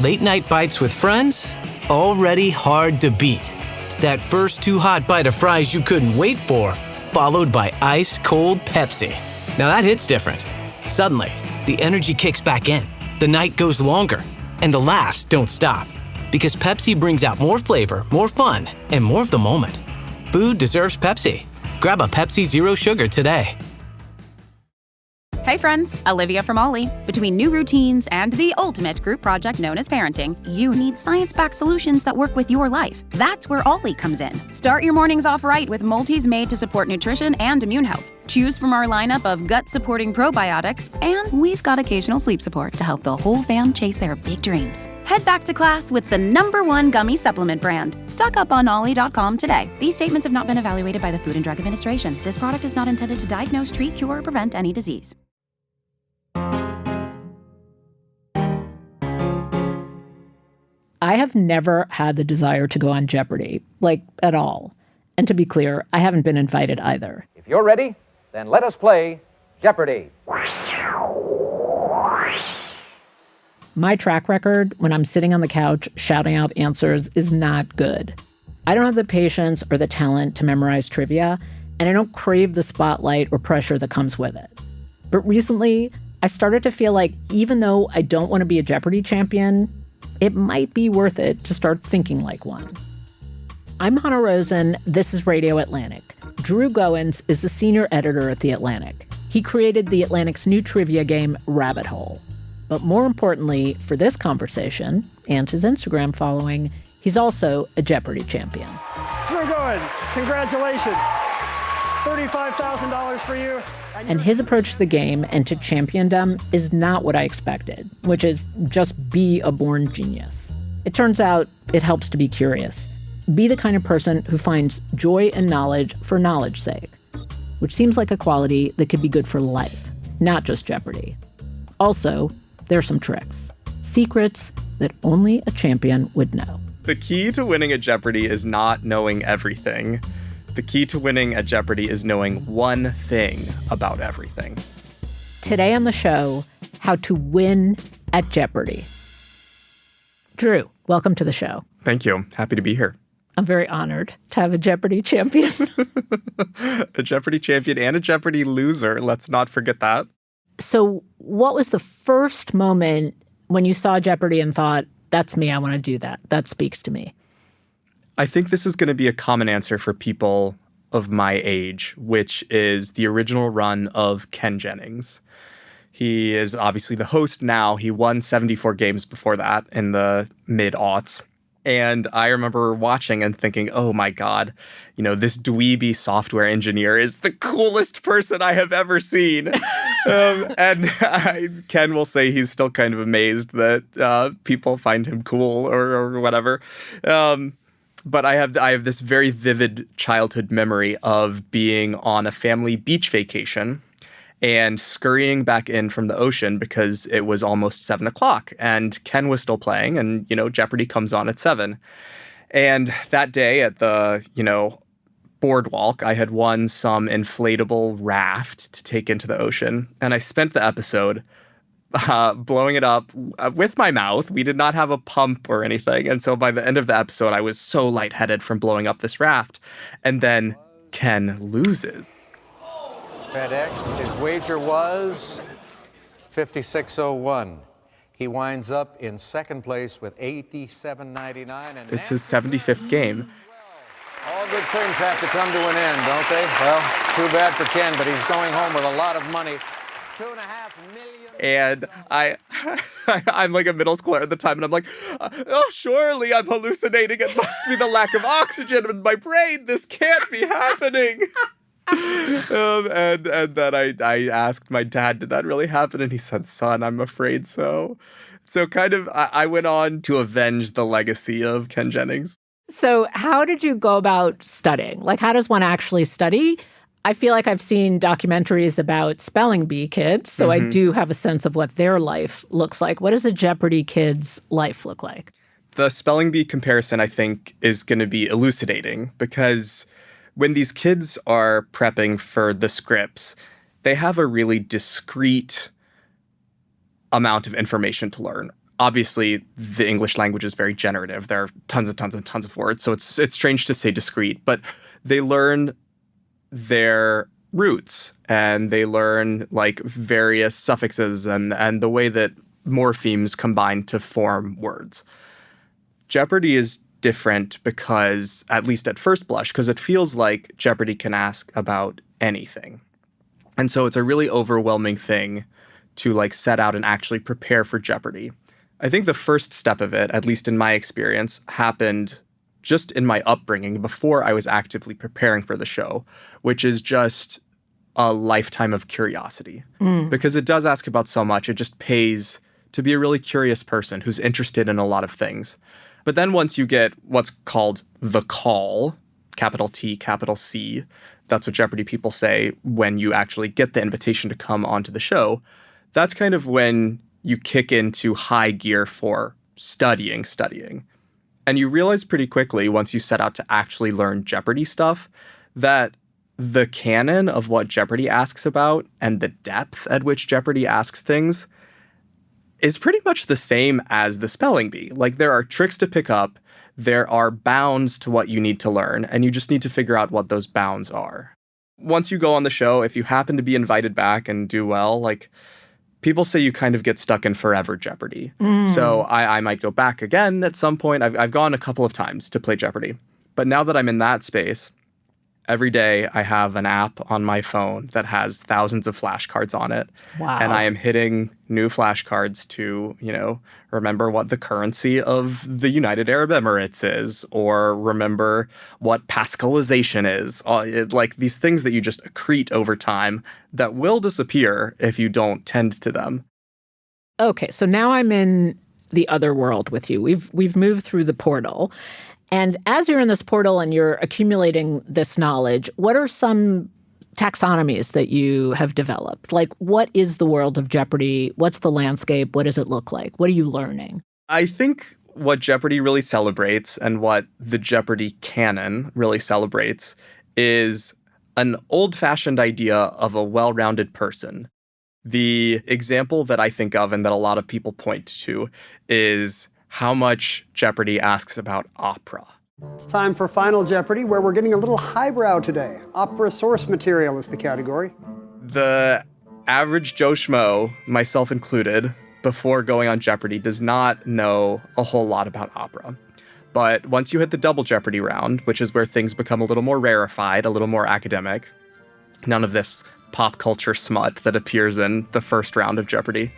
Late night bites with friends? Already hard to beat. That first too hot bite of fries you couldn't wait for, followed by ice cold Pepsi. Now that hits different. Suddenly, the energy kicks back in, the night goes longer, and the laughs don't stop. Because Pepsi brings out more flavor, more fun, and more of the moment. Food deserves Pepsi. Grab a Pepsi Zero Sugar today. Hey friends, Olivia from Ollie. Between new routines and the ultimate group project known as parenting, you need science-backed solutions that work with your life. That's where Ollie comes in. Start your mornings off right with multis made to support nutrition and immune health. Choose from our lineup of gut-supporting probiotics, and we've got occasional sleep support to help the whole fam chase their big dreams. Head back to class with the #1 gummy supplement brand. Stock up on ollie.com today. These statements have not been evaluated by the Food and Drug Administration. This product is not intended to diagnose, treat, cure, or prevent any disease. I have never had the desire to go on Jeopardy, like at all. And to be clear, I haven't been invited either. If you're ready, then let us play Jeopardy! My track record when I'm sitting on the couch shouting out answers is not good. I don't have the patience or the talent to memorize trivia, and I don't crave the spotlight or pressure that comes with it. But recently, I started to feel like even though I don't want to be a Jeopardy champion, it might be worth it to start thinking like one. I'm Hannah Rosen. This is Radio Atlantic. Drew Goins is the senior editor at The Atlantic. He created The Atlantic's new trivia game, Rabbit Hole. But more importantly, for this conversation and his Instagram following, he's also a Jeopardy champion. Drew Goins, congratulations. $35,000 for you. And his approach to the game and to championdom is not what I expected, which is just be a born genius. It turns out it helps to be curious. Be the kind of person who finds joy in knowledge for knowledge's sake, which seems like a quality that could be good for life, not just Jeopardy. Also, there's some tricks, secrets that only a champion would know. The key to winning at Jeopardy is not knowing everything. The key to winning at Jeopardy is knowing one thing about everything. Today on the show, how to win at Jeopardy. Drew, welcome to the show. Thank you. Happy to be here. I'm very honored to have a Jeopardy champion. A Jeopardy champion and a Jeopardy loser. Let's not forget that. So what was the first moment when you saw Jeopardy and thought, that's me, I want to do that. That speaks to me? I think this is going to be a common answer for people of my age, which is the original run of Ken Jennings. He is obviously the host now. He won 74 games before that in the mid-aughts. And I remember watching and thinking, oh my God, this dweeby software engineer is the coolest person I have ever seen. Ken will say he's still kind of amazed that people find him cool or whatever. But I have this very vivid childhood memory of being on a family beach vacation and scurrying back in from the ocean because it was almost 7 o'clock and Ken was still playing and, Jeopardy comes on at 7. And that day at the, boardwalk, I had won some inflatable raft to take into the ocean. And I spent the episode blowing it up with my mouth. We did not have a pump or anything. And so by the end of the episode, I was so lightheaded from blowing up this raft. And then Ken loses. FedEx, his wager was $56.01. He winds up in second place with $87.99. And it's his 75th game. All good things have to come to an end, don't they? Well, too bad for Ken, but he's going home with a lot of money. $2.5 million. And I'm like a middle schooler at the time, and I'm like, oh, surely I'm hallucinating. It must be the lack of oxygen in my brain. This can't be happening. And then I asked my dad, did that really happen? And he said, son, I'm afraid so. So kind of I went on to avenge the legacy of Ken Jennings. So how did you go about studying? Like, how does one actually study? I feel like I've seen documentaries about spelling bee kids, so I do have a sense of what their life looks like. What does a Jeopardy kid's life look like? The spelling bee comparison, I think, is going to be elucidating because when these kids are prepping for the scripts, they have a really discrete amount of information to learn. Obviously, the English language is very generative. There are tons and tons and tons of words, so it's strange to say discrete, but they learn their roots and they learn like various suffixes and the way that morphemes combine to form words. Jeopardy is different because, at least at first blush, because it feels like Jeopardy can ask about anything. And so it's a really overwhelming thing to like set out and actually prepare for Jeopardy. I think the first step of it, at least in my experience, happened just in my upbringing before I was actively preparing for the show, which is just a lifetime of curiosity. Because it does ask about so much, it just pays to be a really curious person who's interested in a lot of things. But then once you get what's called the call, capital T, capital C, that's what Jeopardy people say when you actually get the invitation to come onto the show, that's kind of when you kick into high gear for studying. And you realize pretty quickly, once you set out to actually learn Jeopardy stuff, that the canon of what Jeopardy asks about and the depth at which Jeopardy asks things is pretty much the same as the spelling bee. Like, there are tricks to pick up, there are bounds to what you need to learn, and you just need to figure out what those bounds are. Once you go on the show, if you happen to be invited back and do well, like, people say you kind of get stuck in forever Jeopardy. So I might go back again at some point. I've gone a couple of times to play Jeopardy. But now that I'm in that space, every day I have an app on my phone that has thousands of flashcards on it. Wow. And I am hitting new flashcards to, remember what the currency of the United Arab Emirates is, or remember what Pascalization is. Like these things that you just accrete over time that will disappear if you don't tend to them. Okay, so now I'm in the other world with you. We've moved through the portal. And as you're in this portal and you're accumulating this knowledge, what are some taxonomies that you have developed? Like, what is the world of Jeopardy? What's the landscape? What does it look like? What are you learning? I think what Jeopardy really celebrates and what the Jeopardy canon really celebrates is an old-fashioned idea of a well-rounded person. The example that I think of and that a lot of people point to is how much Jeopardy asks about opera. It's time for Final Jeopardy, where we're getting a little highbrow today. Opera source material is the category. The average Joe Schmo, myself included, before going on Jeopardy, does not know a whole lot about opera. But once you hit the double Jeopardy round, which is where things become a little more rarefied, a little more academic, none of this pop culture smut that appears in the first round of Jeopardy,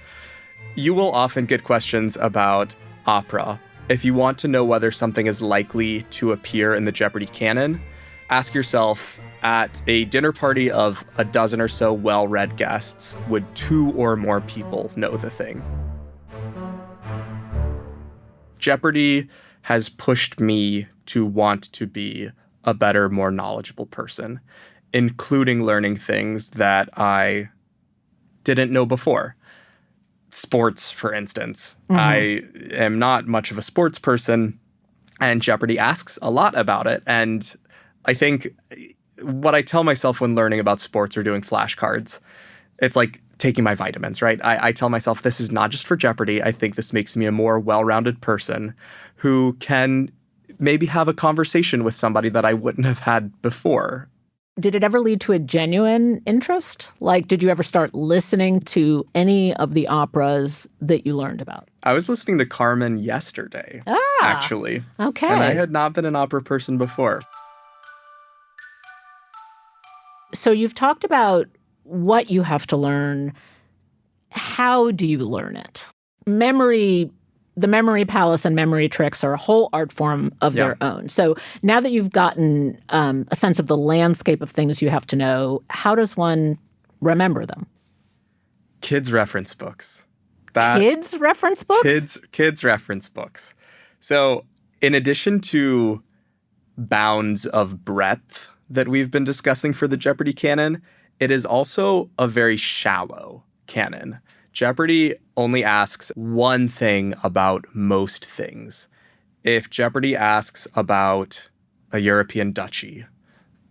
you will often get questions about opera. If you want to know whether something is likely to appear in the Jeopardy canon, ask yourself, at a dinner party of a dozen or so well-read guests, would 2 or more people know the thing? Jeopardy has pushed me to want to be a better, more knowledgeable person, including learning things that I didn't know before. Sports, for instance. I am not much of a sports person, and Jeopardy asks a lot about it. And I think what I tell myself when learning about sports or doing flashcards, it's like taking my vitamins, right? I tell myself this is not just for Jeopardy. I think this makes me a more well-rounded person who can maybe have a conversation with somebody that I wouldn't have had before. Did it ever lead to a genuine interest? Like, did you ever start listening to any of the operas that you learned about? I was listening to Carmen yesterday, actually. Okay. And I had not been an opera person before. So you've talked about what you have to learn. How do you learn it? The memory palace and memory tricks are a whole art form of their own. So now that you've gotten a sense of the landscape of things you have to know, how does one remember them? Kids' reference books. Kids' reference books? Kids' reference books. So in addition to bounds of breadth that we've been discussing for the Jeopardy canon, it is also a very shallow canon. Jeopardy only asks one thing about most things. If Jeopardy asks about a European duchy,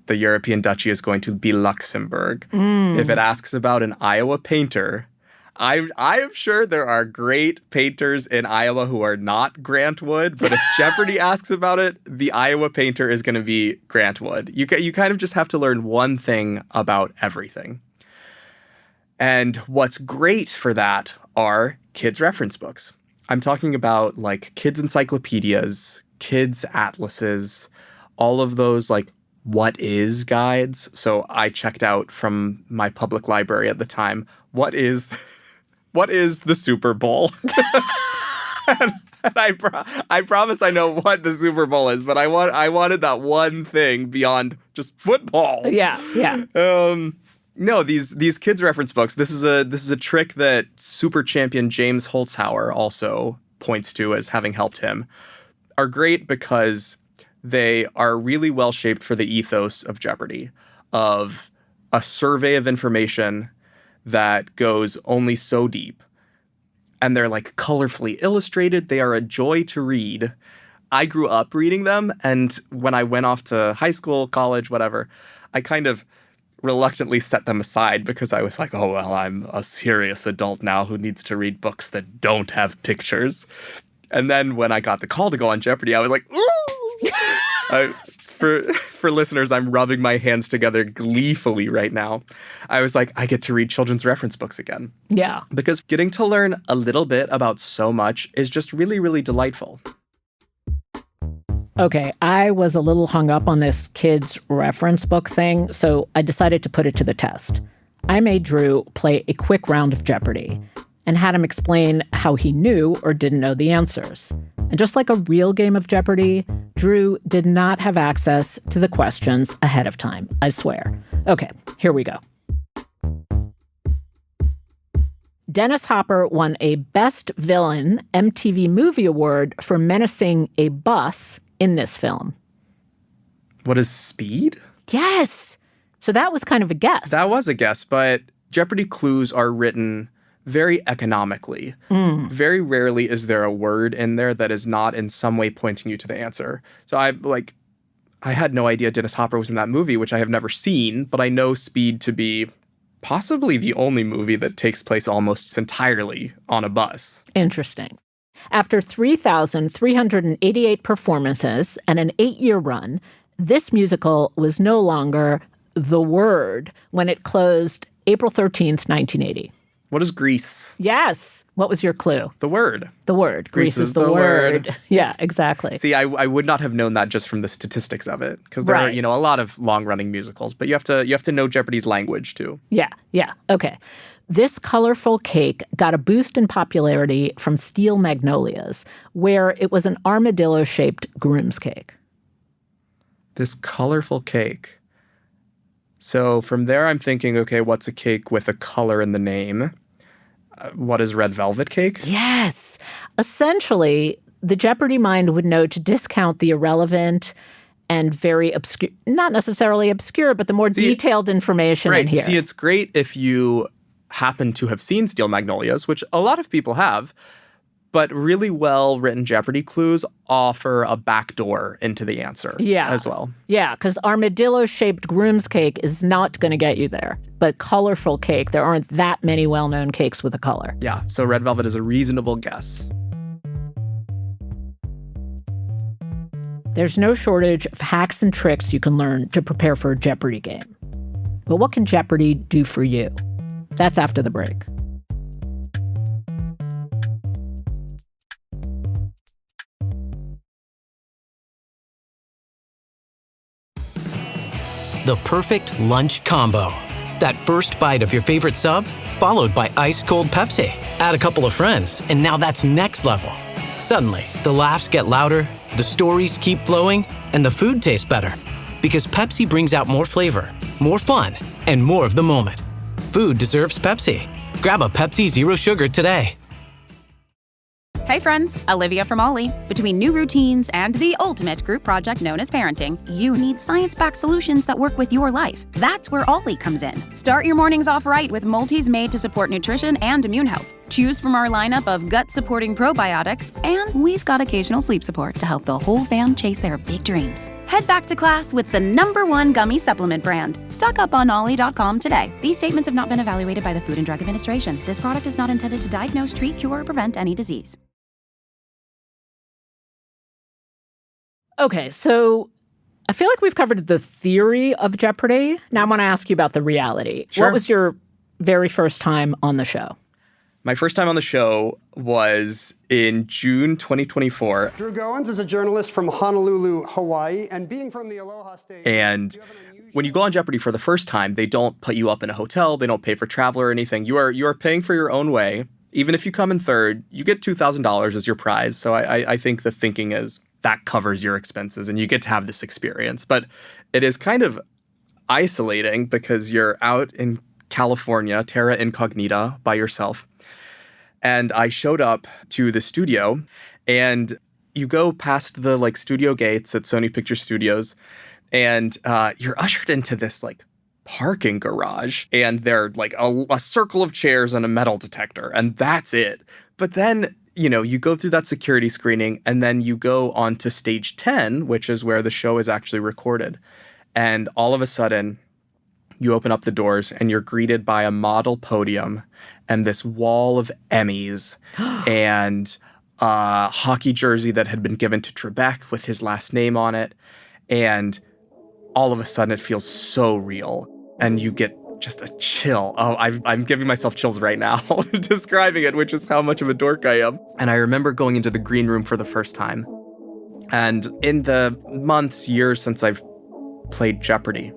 the European duchy is going to be Luxembourg. If it asks about an Iowa painter, I'm sure there are great painters in Iowa who are not Grant Wood, but if Jeopardy asks about it, the Iowa painter is going to be Grant Wood. You kind of just have to learn one thing about everything. And what's great for that are kids' reference books. I'm talking about like kids' encyclopedias, kids' atlases, all of those like what is guides. So I checked out from my public library at the time, what is the Super Bowl? and I promise I know what the Super Bowl is, but I wanted that one thing beyond just football. Yeah. No, these kids reference books. This is a trick that super champion James Holzhauer also points to as having helped him. Are great because they are really well shaped for the ethos of Jeopardy, of a survey of information that goes only so deep. And they're like colorfully illustrated. They are a joy to read. I grew up reading them, and when I went off to high school, college, whatever, I kind of reluctantly set them aside because I was like, oh, well, I'm a serious adult now who needs to read books that don't have pictures. And then when I got the call to go on Jeopardy, I was like, ooh! For listeners, I'm rubbing my hands together gleefully right now. I was like, I get to read children's reference books again. Yeah. Because getting to learn a little bit about so much is just really, really delightful. Okay, I was a little hung up on this kids' reference book thing, so I decided to put it to the test. I made Drew play a quick round of Jeopardy and had him explain how he knew or didn't know the answers. And just like a real game of Jeopardy, Drew did not have access to the questions ahead of time, I swear. Okay, here we go. Dennis Hopper won a Best Villain MTV Movie Award for menacing a bus in this film. What is Speed? Yes! So that was kind of a guess. That was a guess, but Jeopardy clues are written very economically. Very rarely is there a word in there that is not in some way pointing you to the answer. So I had no idea Dennis Hopper was in that movie, which I have never seen, but I know Speed to be possibly the only movie that takes place almost entirely on a bus. Interesting. After 3,388 performances and an 8-year run, this musical was no longer the word when it closed April 13th, 1980. What is Grease? Yes. What was your clue? The word. The word. Grease is the word. Yeah, exactly. See, I would not have known that just from the statistics of it, because there are, a lot of long-running musicals, but you have to know Jeopardy's language too. Yeah. Okay. This colorful cake got a boost in popularity from Steel Magnolias, where it was an armadillo-shaped groom's cake. This colorful cake. So from there, I'm thinking, okay, what's a cake with a color in the name? What is red velvet cake? Yes. Essentially, the Jeopardy mind would know to discount the irrelevant and very obscure, not necessarily obscure, but the more detailed information in here. See, it's great if you happen to have seen Steel Magnolias, which a lot of people have, but really well-written Jeopardy clues offer a backdoor into the answer as well. Yeah, because armadillo-shaped groom's cake is not going to get you there. But colorful cake, there aren't that many well-known cakes with a color. Yeah, so red velvet is a reasonable guess. There's no shortage of hacks and tricks you can learn to prepare for a Jeopardy game. But what can Jeopardy do for you? That's after the break. The perfect lunch combo. That first bite of your favorite sub, followed by ice-cold Pepsi. Add a couple of friends, and now that's next level. Suddenly, the laughs get louder, the stories keep flowing, and the food tastes better. Because Pepsi brings out more flavor, more fun, and more of the moment. Food deserves Pepsi. Grab a Pepsi Zero Sugar today. Hey friends, Olivia from Ollie. Between new routines and the ultimate group project known as parenting, you need science-backed solutions that work with your life. That's where Ollie comes in. Start your mornings off right with multis made to support nutrition and immune health. Choose from our lineup of gut-supporting probiotics, and we've got occasional sleep support to help the whole fam chase their big dreams. Head back to class with the #1 gummy supplement brand. Stock up on ollie.com today. These statements have not been evaluated by the Food and Drug Administration. This product is not intended to diagnose, treat, cure, or prevent any disease. Okay, so I feel like we've covered the theory of Jeopardy. Now I want to ask you about the reality. Sure. What was your very first time on the show? My first time on the show was in June 2024. Drew Goins is a journalist from Honolulu, Hawaii, and being from the Aloha State. And when you go on Jeopardy for the first time, they don't put you up in a hotel. They don't pay for travel or anything. You are paying for your own way. Even if you come in third, you get $2,000 as your prize. So I think the thinking is that covers your expenses and you get to have this experience. But it is kind of isolating because you're out in California, terra incognita, by yourself. And I showed up to the studio, and you go past the studio gates at Sony Picture Studios, and you're ushered into this parking garage, and there are a circle of chairs and a metal detector, and that's it. But then, you go through that security screening, and then you go on to stage 10, which is where the show is actually recorded. And all of a sudden, you open up the doors and you're greeted by a model podium and this wall of Emmys and a hockey jersey that had been given to Trebek with his last name on it. And all of a sudden it feels so real and you get just a chill. Oh, I'm giving myself chills right now describing it, which is how much of a dork I am. And I remember going into the green room for the first time. And in the months, years since I've played Jeopardy,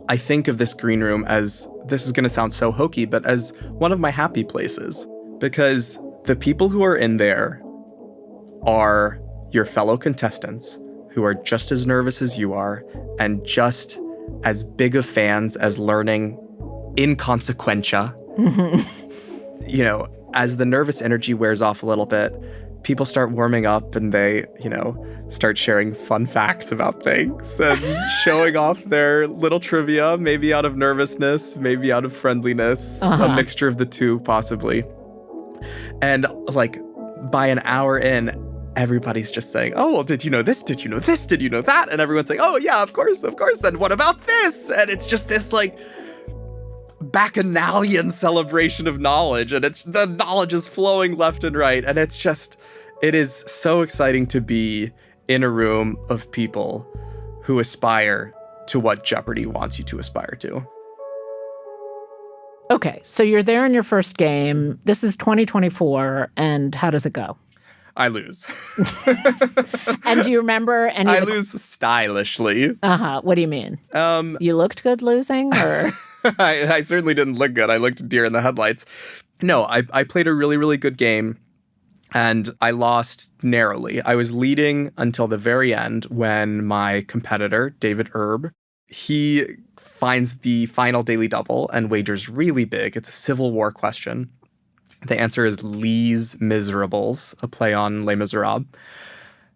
I think of this green room as, this is going to sound so hokey, but as one of my happy places. Because the people who are in there are your fellow contestants who are just as nervous as you are and just as big of fans as learning inconsequentia. As the nervous energy wears off a little bit, people start warming up and they, start sharing fun facts about things and showing off their little trivia, maybe out of nervousness, maybe out of friendliness, a mixture of the two, possibly. And by an hour in, everybody's just saying, oh, well, did you know this? Did you know this? Did you know that? And everyone's saying, oh, yeah, of course. And what about this? And it's just this bacchanalian celebration of knowledge. And the knowledge is flowing left and right. And it is so exciting to be in a room of people who aspire to what Jeopardy wants you to aspire to. Okay, so you're there in your first game. This is 2024, and how does it go? I lose. And do you remember any? I lose stylishly. What do you mean? You looked good losing, or? I certainly didn't look good. I looked deer in the headlights. No, I played a really, really good game. And I lost narrowly. I was leading until the very end when my competitor, David Erb, he finds the final daily double and wagers really big. It's a Civil War question. The answer is Les Miserables, a play on Les Miserables.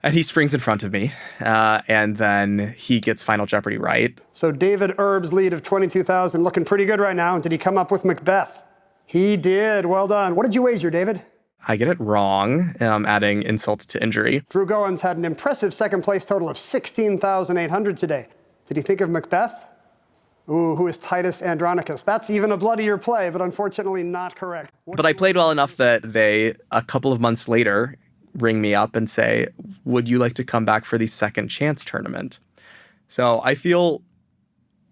And he springs in front of me, and then he gets Final Jeopardy right. So David Erb's lead of 22,000 looking pretty good right now. Did he come up with Macbeth? He did. Well done. What did you wager, David? I get it wrong, adding insult to injury. Drew Goins had an impressive second place total of 16,800 today. Did he think of Macbeth? Ooh, who is Titus Andronicus? That's even a bloodier play, but unfortunately not correct. But I played well enough that they, a couple of months later, ring me up and say, would you like to come back for the second chance tournament? So I feel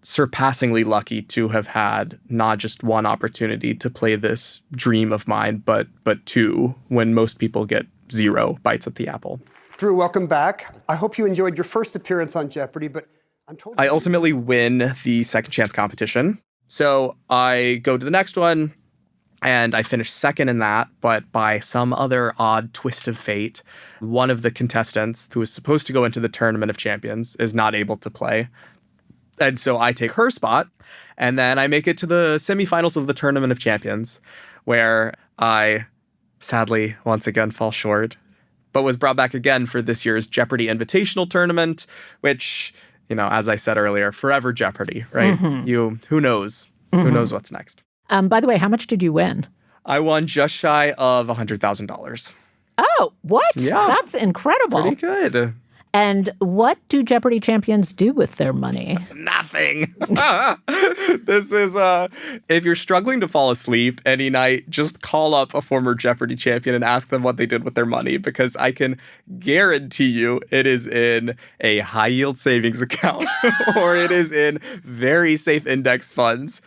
surpassingly lucky to have had not just one opportunity to play this dream of mine, but two, when most people get 0 bites at the apple. Drew, welcome back. I hope you enjoyed your first appearance on Jeopardy, but I'm told I ultimately win the second chance competition. So I go to the next one and I finish second in that, but by some other odd twist of fate, one of the contestants who is supposed to go into the Tournament of Champions is not able to play. And so I take her spot, and then I make it to the semifinals of the Tournament of Champions, where I sadly once again fall short, but was brought back again for this year's Jeopardy Invitational Tournament, which, as I said earlier, forever Jeopardy, right? Mm-hmm. Who knows? Mm-hmm. Who knows what's next? By the way, how much did you win? I won just shy of $100,000. Oh, what? Yeah. That's incredible. Pretty good. And what do Jeopardy champions do with their money? Nothing. This is, if you're struggling to fall asleep any night, just call up a former Jeopardy champion and ask them what they did with their money, because I can guarantee you it is in a high yield savings account or it is in very safe index funds.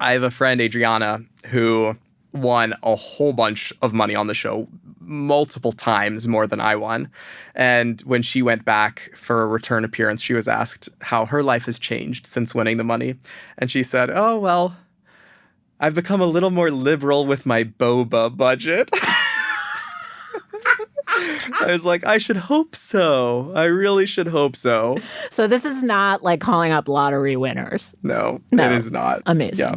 I have a friend, Adriana, who won a whole bunch of money on the show, multiple times more than I won. And when she went back for a return appearance, she was asked how her life has changed since winning the money. And she said, "Oh, well, I've become a little more liberal with my boba budget." I was like, I should hope so. I really should hope so. So this is not like calling up lottery winners. No, it is not. Amazing. Yeah.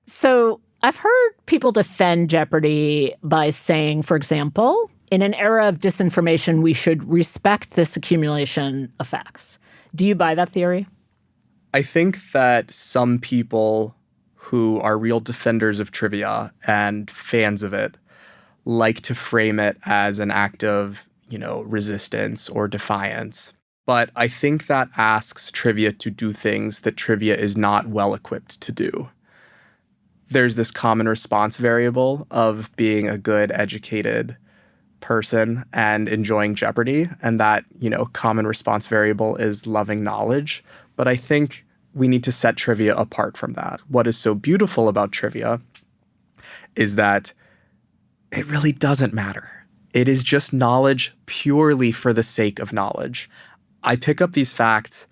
So I've heard people defend Jeopardy by saying, for example, in an era of disinformation, we should respect this accumulation of facts. Do you buy that theory? I think that some people who are real defenders of trivia and fans of it like to frame it as an act of, resistance or defiance. But I think that asks trivia to do things that trivia is not well equipped to do. There's this common response variable of being a good, educated person and enjoying Jeopardy. And that, common response variable is loving knowledge. But I think we need to set trivia apart from that. What is so beautiful about trivia is that it really doesn't matter. It is just knowledge purely for the sake of knowledge. I pick up these facts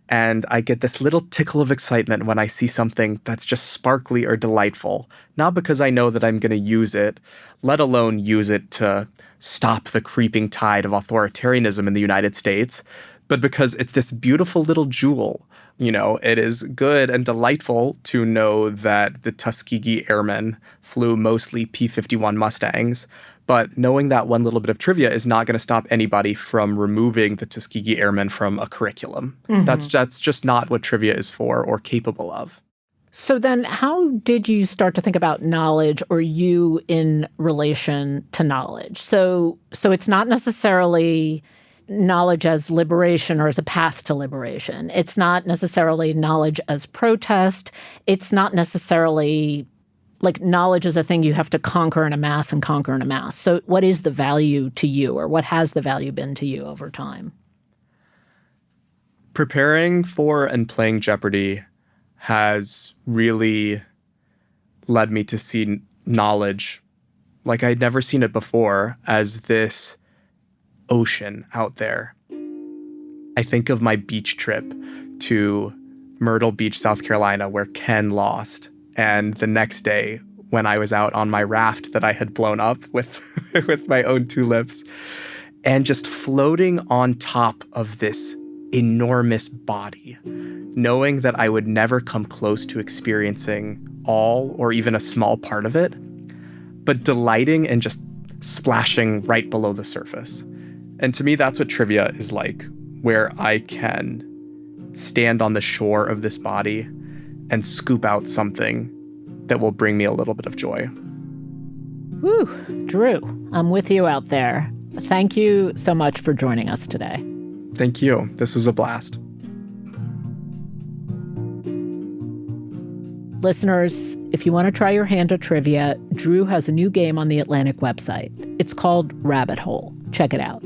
and I get this little tickle of excitement when I see something that's just sparkly or delightful, not because I know that I'm going to use it, let alone use it to stop the creeping tide of authoritarianism in the United States, but because it's this beautiful little jewel. It is good and delightful to know that the Tuskegee Airmen flew mostly P-51 Mustangs, but knowing that one little bit of trivia is not going to stop anybody from removing the Tuskegee Airmen from a curriculum. Mm-hmm. That's just not what trivia is for or capable of. So then how did you start to think about knowledge, or you in relation to knowledge? So it's not necessarily knowledge as liberation or as a path to liberation. It's not necessarily knowledge as protest. It's not necessarily like knowledge is a thing you have to conquer and amass and conquer and amass. So what is the value to you, or what has the value been to you over time? Preparing for and playing Jeopardy has really led me to see knowledge like I'd never seen it before, as this ocean out there. I think of my beach trip to Myrtle Beach, South Carolina, where Ken lost. And the next day, when I was out on my raft that I had blown up with, with my own tulips, and just floating on top of this enormous body, knowing that I would never come close to experiencing all or even a small part of it, but delighting and just splashing right below the surface. And to me, that's what trivia is like, where I can stand on the shore of this body and scoop out something that will bring me a little bit of joy. Whew, Drew, I'm with you out there. Thank you so much for joining us today. Thank you. This was a blast. Listeners, if you want to try your hand at trivia, Drew has a new game on the Atlantic website. It's called Rabbit Hole. Check it out.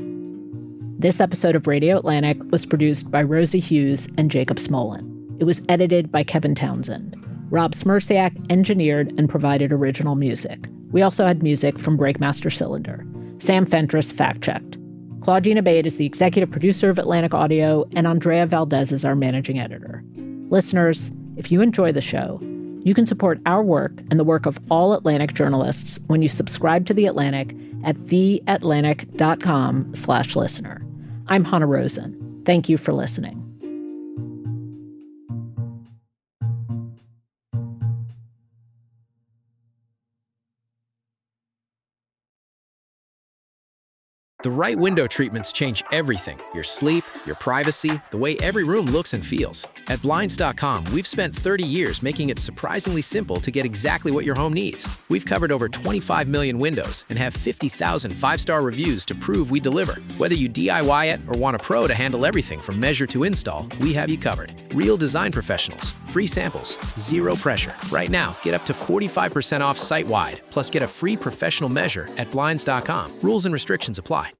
This episode of Radio Atlantic was produced by Rosie Hughes and Jacob Smolin. It was edited by Kevin Townsend. Rob Smirsiak engineered and provided original music. We also had music from Breakmaster Cylinder. Sam Fentress fact-checked. Claudine Abate is the executive producer of Atlantic Audio, and Andrea Valdez is our managing editor. Listeners, if you enjoy the show, you can support our work and the work of all Atlantic journalists when you subscribe to The Atlantic at theatlantic.com/listener. I'm Hannah Rosen. Thank you for listening. The right window treatments change everything: your sleep, your privacy, the way every room looks and feels. At Blinds.com, we've spent 30 years making it surprisingly simple to get exactly what your home needs. We've covered over 25 million windows and have 50,000 5-star reviews to prove we deliver. Whether you DIY it or want a pro to handle everything from measure to install, we have you covered. Real design professionals, free samples, zero pressure. Right now, get up to 45% off site-wide, plus get a free professional measure at Blinds.com. Rules and restrictions apply.